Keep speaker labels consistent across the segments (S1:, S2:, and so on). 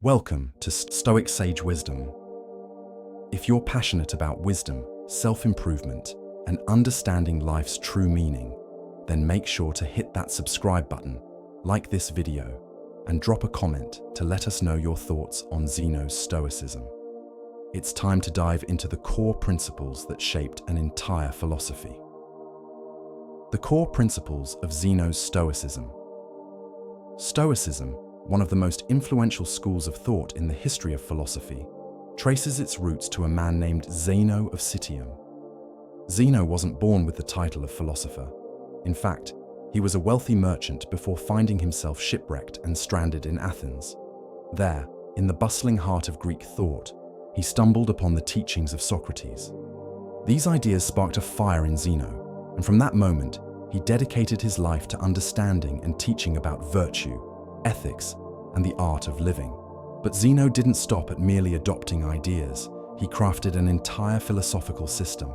S1: Welcome to Stoic Sage Wisdom. If you're passionate about wisdom, self-improvement, and understanding life's true meaning, then make sure to hit that subscribe button, like this video, and drop a comment to let us know your thoughts on Zeno's Stoicism. It's time to dive into the core principles that shaped an entire philosophy. The core principles of Zeno's Stoicism. Stoicism, one of the most influential schools of thought in the history of philosophy, traces its roots to a man named Zeno of Citium. Zeno wasn't born with the title of philosopher. In fact, he was a wealthy merchant before finding himself shipwrecked and stranded in Athens. There, in the bustling heart of Greek thought, he stumbled upon the teachings of Socrates. These ideas sparked a fire in Zeno, and from that moment, he dedicated his life to understanding and teaching about virtue, ethics, and the art of living. But Zeno didn't stop at merely adopting ideas. He crafted an entire philosophical system.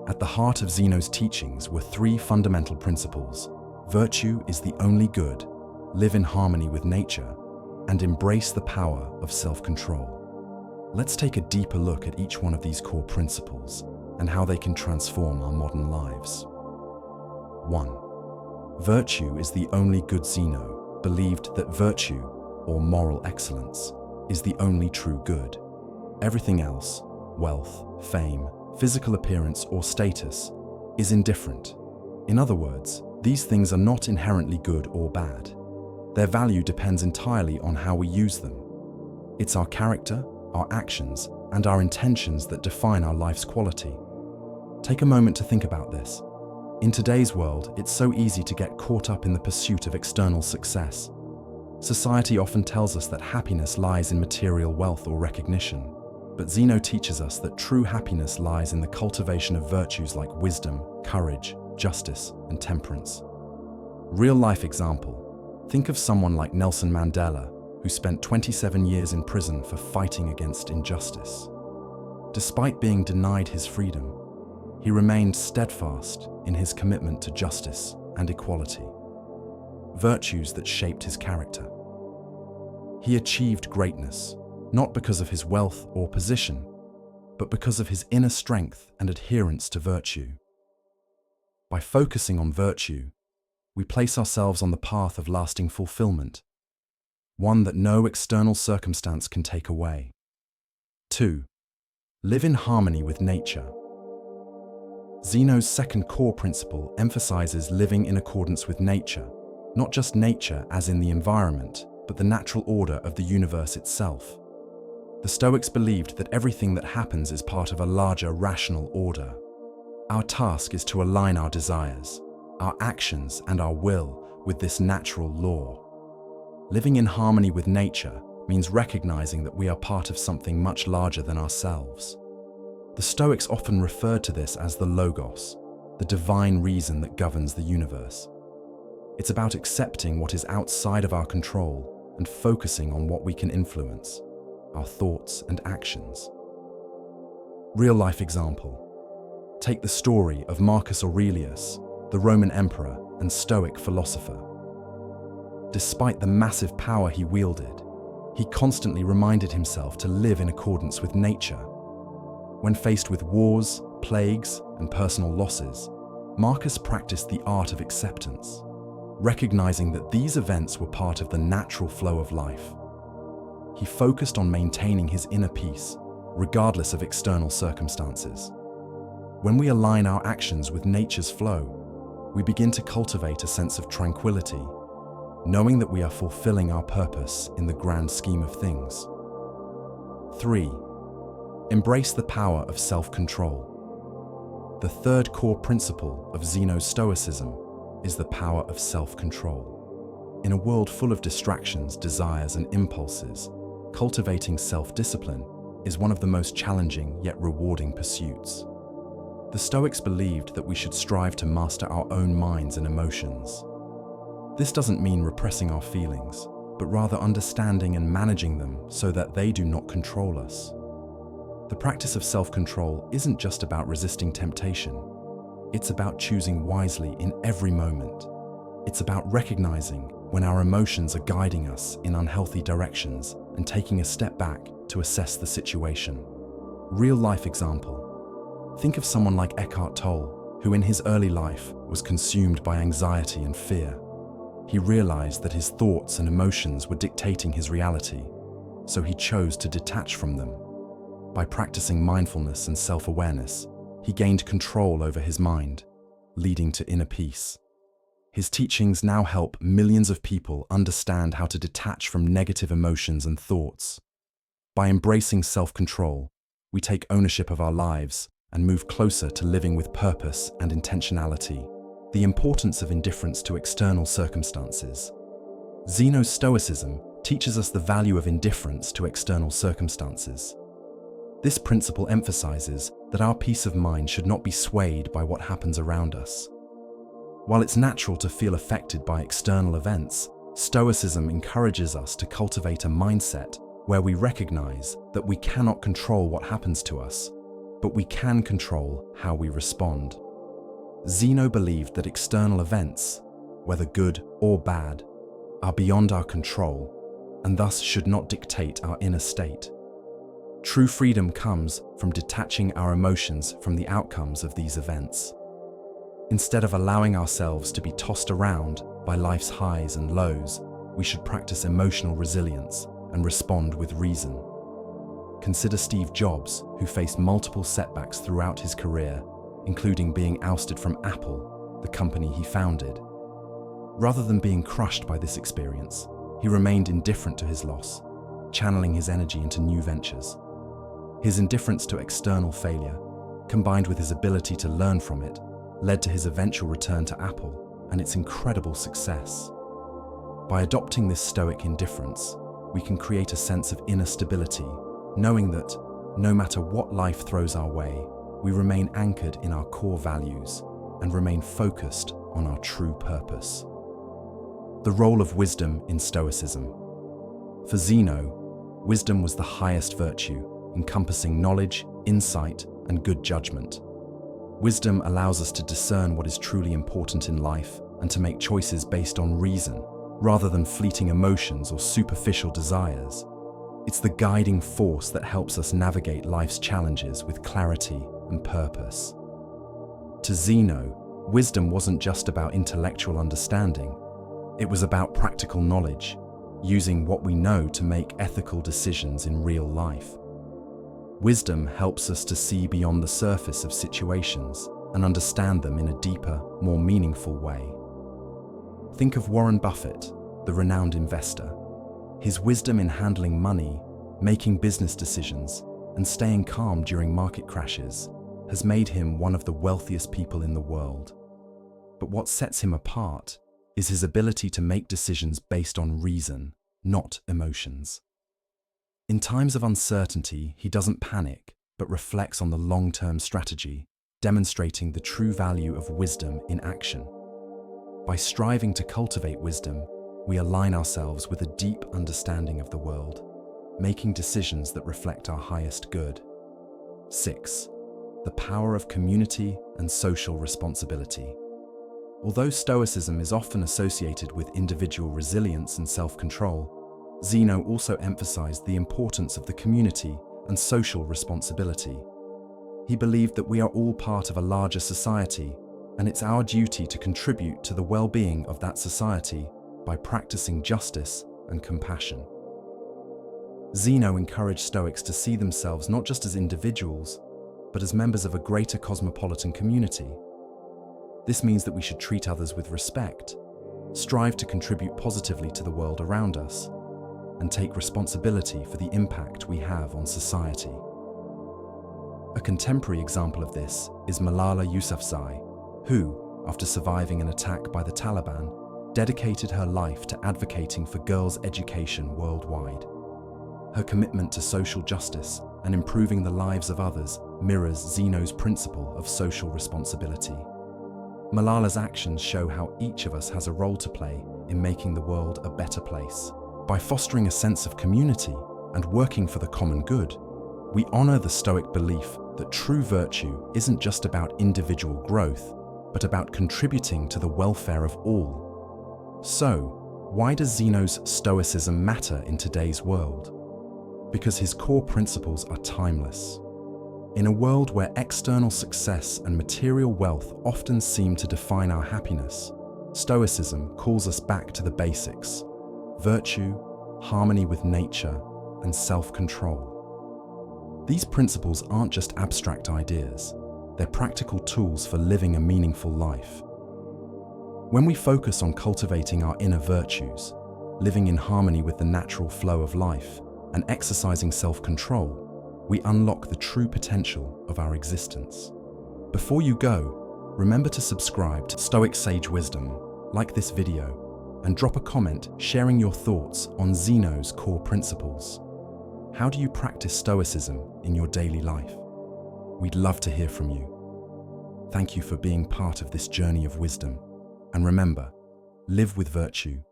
S1: At the heart of Zeno's teachings were three fundamental principles: virtue is the only good, live in harmony with nature, and embrace the power of self-control. Let's take a deeper look at each one of these core principles and how they can transform our modern lives. 1. Virtue is the only good. Zeno believed that virtue, or moral excellence, is the only true good. Everything else, wealth, fame, physical appearance, or status, is indifferent. In other words, these things are not inherently good or bad. Their value depends entirely on how we use them. It's our character, our actions, and our intentions that define our life's quality. Take a moment to think about this. In today's world, it's so easy to get caught up in the pursuit of external success. Society often tells us that happiness lies in material wealth or recognition, but Zeno teaches us that true happiness lies in the cultivation of virtues like wisdom, courage, justice, and temperance. Real-life example. Think of someone like Nelson Mandela, who spent 27 years in prison for fighting against injustice. Despite being denied his freedom, he remained steadfast in his commitment to justice and equality, virtues that shaped his character. He achieved greatness, not because of his wealth or position, but because of his inner strength and adherence to virtue. By focusing on virtue, we place ourselves on the path of lasting fulfillment, one that no external circumstance can take away. 2. Live in harmony with nature. Zeno's second core principle emphasizes living in accordance with nature, not just nature as in the environment, but the natural order of the universe itself. The Stoics believed that everything that happens is part of a larger rational order. Our task is to align our desires, our actions, and our will with this natural law. Living in harmony with nature means recognizing that we are part of something much larger than ourselves. The Stoics often referred to this as the Logos, the divine reason that governs the universe. It's about accepting what is outside of our control and focusing on what we can influence, our thoughts and actions. Real-life example. Take the story of Marcus Aurelius, the Roman emperor and Stoic philosopher. Despite the massive power he wielded, he constantly reminded himself to live in accordance with nature. When faced with wars, plagues, and personal losses, Marcus practiced the art of acceptance, recognizing that these events were part of the natural flow of life. He focused on maintaining his inner peace, regardless of external circumstances. When we align our actions with nature's flow, we begin to cultivate a sense of tranquility, knowing that we are fulfilling our purpose in the grand scheme of things. 3. Embrace the power of self-control. The third core principle of Zeno's Stoicism is the power of self-control. In a world full of distractions, desires, and impulses, cultivating self-discipline is one of the most challenging yet rewarding pursuits. The Stoics believed that we should strive to master our own minds and emotions. This doesn't mean repressing our feelings, but rather understanding and managing them so that they do not control us. The practice of self-control isn't just about resisting temptation. It's about choosing wisely in every moment. It's about recognizing when our emotions are guiding us in unhealthy directions and taking a step back to assess the situation. Real-life example. Think of someone like Eckhart Tolle, who in his early life was consumed by anxiety and fear. He realized that his thoughts and emotions were dictating his reality, so he chose to detach from them. By practicing mindfulness and self-awareness, he gained control over his mind, leading to inner peace. His teachings now help millions of people understand how to detach from negative emotions and thoughts. By embracing self-control, we take ownership of our lives and move closer to living with purpose and intentionality. The importance of indifference to external circumstances. Zeno's Stoicism teaches us the value of indifference to external circumstances. This principle emphasizes that our peace of mind should not be swayed by what happens around us. While it's natural to feel affected by external events, Stoicism encourages us to cultivate a mindset where we recognize that we cannot control what happens to us, but we can control how we respond. Zeno believed that external events, whether good or bad, are beyond our control and thus should not dictate our inner state. True freedom comes from detaching our emotions from the outcomes of these events. Instead of allowing ourselves to be tossed around by life's highs and lows, we should practice emotional resilience and respond with reason. Consider Steve Jobs, who faced multiple setbacks throughout his career, including being ousted from Apple, the company he founded. Rather than being crushed by this experience, he remained indifferent to his loss, channeling his energy into new ventures. His indifference to external failure, combined with his ability to learn from it, led to his eventual return to Apple and its incredible success. By adopting this stoic indifference, we can create a sense of inner stability, knowing that, no matter what life throws our way, we remain anchored in our core values and remain focused on our true purpose. The role of wisdom in Stoicism. For Zeno, wisdom was the highest virtue, encompassing knowledge, insight, and good judgment. Wisdom allows us to discern what is truly important in life and to make choices based on reason, rather than fleeting emotions or superficial desires. It's the guiding force that helps us navigate life's challenges with clarity and purpose. To Zeno, wisdom wasn't just about intellectual understanding. It was about practical knowledge, using what we know to make ethical decisions in real life. Wisdom helps us to see beyond the surface of situations and understand them in a deeper, more meaningful way. Think of Warren Buffett, the renowned investor. His wisdom in handling money, making business decisions, and staying calm during market crashes has made him one of the wealthiest people in the world. But what sets him apart is his ability to make decisions based on reason, not emotions. In times of uncertainty, he doesn't panic, but reflects on the long-term strategy, demonstrating the true value of wisdom in action. By striving to cultivate wisdom, we align ourselves with a deep understanding of the world, making decisions that reflect our highest good. 6. The power of community and social responsibility. Although Stoicism is often associated with individual resilience and self-control, Zeno also emphasized the importance of the community and social responsibility. He believed that we are all part of a larger society, and it's our duty to contribute to the well-being of that society by practicing justice and compassion. Zeno encouraged Stoics to see themselves not just as individuals, but as members of a greater cosmopolitan community. This means that we should treat others with respect, strive to contribute positively to the world around us, and take responsibility for the impact we have on society. A contemporary example of this is Malala Yousafzai, who, after surviving an attack by the Taliban, dedicated her life to advocating for girls' education worldwide. Her commitment to social justice and improving the lives of others mirrors Zeno's principle of social responsibility. Malala's actions show how each of us has a role to play in making the world a better place. By fostering a sense of community and working for the common good, we honor the Stoic belief that true virtue isn't just about individual growth, but about contributing to the welfare of all. So, Why does Zeno's Stoicism matter in today's world? Because his core principles are timeless. In a world where external success and material wealth often seem to define our happiness, Stoicism calls us back to the basics: virtue, harmony with nature, and self-control. These principles aren't just abstract ideas, they're practical tools for living a meaningful life. When we focus on cultivating our inner virtues, living in harmony with the natural flow of life, and exercising self-control, we unlock the true potential of our existence. Before you go, remember to subscribe to Stoic Sage Wisdom, like this video, and drop a comment sharing your thoughts on Zeno's core principles. How do you practice Stoicism in your daily life? We'd love to hear from you. Thank you for being part of this journey of wisdom. And remember, live with virtue,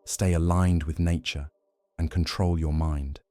S1: stay aligned with nature, and control your mind.